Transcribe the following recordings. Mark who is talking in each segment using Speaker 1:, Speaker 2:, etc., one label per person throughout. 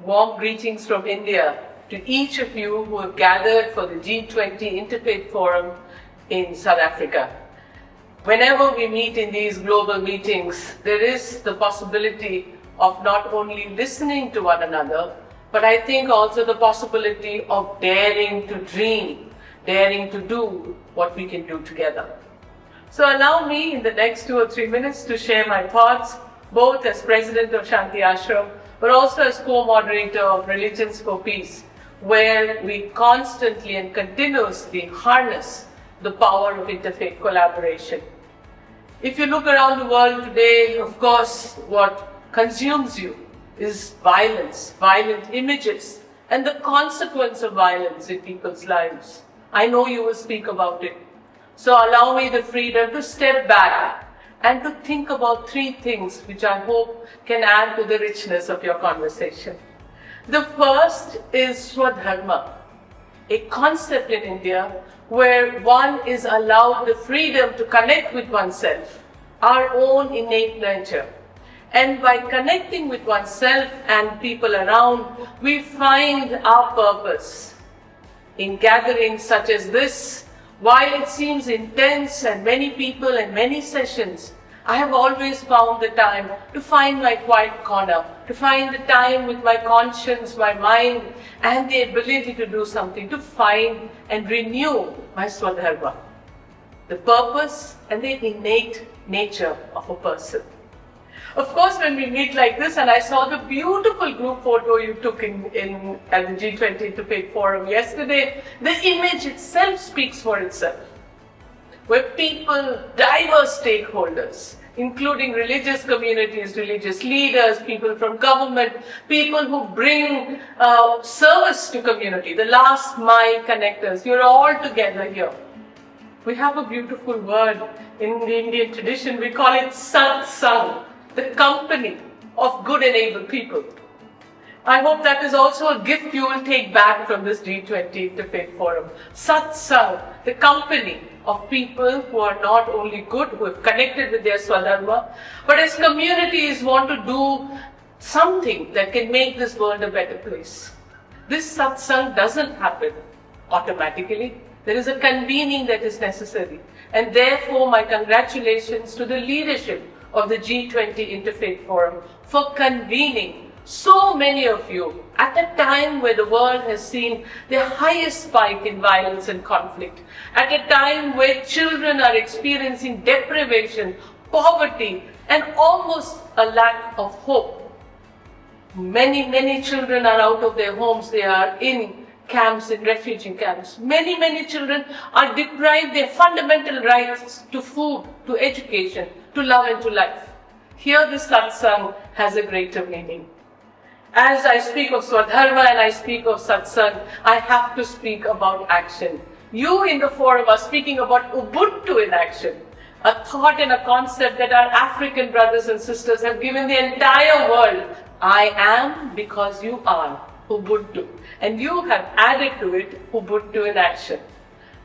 Speaker 1: Warm greetings from India to each of you who have gathered for the G20 Interfaith Forum in South Africa. Whenever we meet in these global meetings, there is the possibility of not only listening to one another, but I think also the possibility of daring to dream, daring to do what we can do together. So allow me in the next 2 or 3 minutes to share my thoughts, both as President of Shanti Ashram, but also as co-moderator of Religions for Peace, where we constantly and continuously harness the power of interfaith collaboration. If you look around the world today, of course, what consumes you is violence, violent images, and the consequence of violence in people's lives. I know you will speak about it. So allow me the freedom to step back and to think about 3 things which I hope can add to the richness of your conversation. The first is Swadharma, a concept in India where one is allowed the freedom to connect with oneself, our own innate nature. And by connecting with oneself and people around, we find our purpose. In gatherings such as this, while it seems intense and many people and many sessions, I have always found the time to find my quiet corner, to find the time with my conscience, my mind, and the ability to do something, to find and renew my Swadharma, the purpose and the innate nature of a person. Of course, when we meet like this, and I saw the beautiful group photo you took at the G20 Interfaith Forum yesterday, the image itself speaks for itself. Where people, diverse stakeholders, including religious communities, religious leaders, people from government, people who bring service to community, the last mile connectors, you're all together here. We have a beautiful word in the Indian tradition, we call it satsang, the company of good and able people. I hope that is also a gift you will take back from this G20 Interfaith Forum. Satsang, the company of people who are not only good, who have connected with their Swadharma, but as communities want to do something that can make this world a better place. This satsang doesn't happen automatically. There is a convening that is necessary. And therefore, my congratulations to the leadership of the G20 Interfaith Forum for convening so many of you at a time where the world has seen the highest spike in violence and conflict, at a time where children are experiencing deprivation, poverty, and almost a lack of hope. Many children are out of their homes. They are in camps, in refugee camps. Many children are deprived their fundamental rights to food, to education, to love and to life. Here the satsang has a greater meaning. As I speak of Swadharma and I speak of satsang, I have to speak about action. You in the forum are speaking about Ubuntu in action, a thought and a concept that our African brothers and sisters have given the entire world. I am because you are, Ubuntu. And you have added to it Ubuntu in action.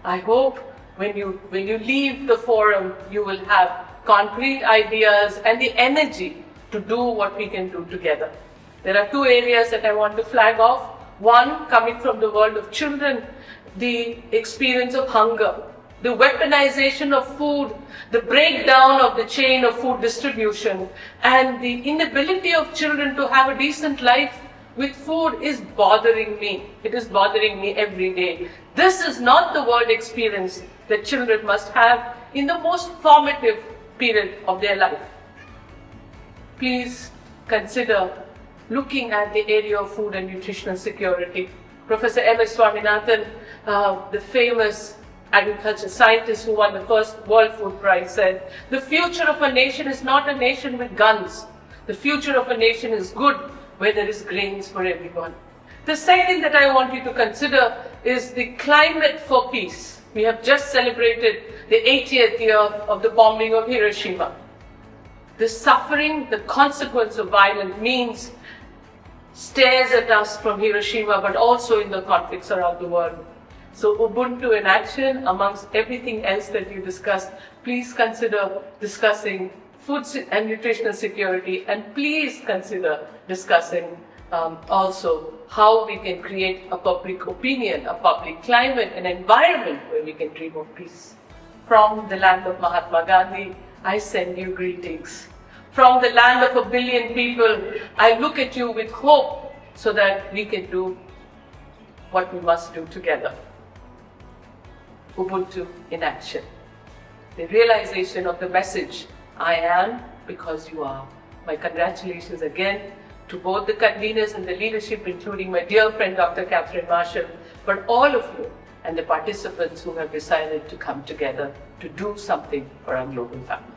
Speaker 1: I hope when you leave the forum, you will have concrete ideas and the energy to do what we can do together. There are 2 areas that I want to flag off. One, coming from the world of children, the experience of hunger, the weaponization of food, the breakdown of the chain of food distribution, and the inability of children to have a decent life with food is bothering me. It is bothering me every day. This is not the world experience that children must have in the most formative period of their life. Please consider looking at the area of food and nutritional security. Professor M.S. Swaminathan, the famous agriculture scientist who won the first World Food Prize, said, "The future of a nation is not a nation with guns. The future of a nation is good where there is grains for everyone." The second that I want you to consider is the climate for peace. We have just celebrated the 80th year of the bombing of Hiroshima. The suffering, the consequence of violent means stares at us from Hiroshima, but also in the conflicts around the world. So Ubuntu in action, amongst everything else that you discussed, please consider discussing food and nutritional security, and please consider discussing also how we can create a public opinion, a public climate, an environment where we can dream of peace. From the land of Mahatma Gandhi, I send you greetings. From the land of 1 billion people, I look at you with hope so that we can do what we must do together. Ubuntu in action. The realization of the message, I am because you are. My congratulations again to both the conveners and the leadership, including my dear friend Dr. Catherine Marshall, but all of you and the participants who have decided to come together to do something for our global family.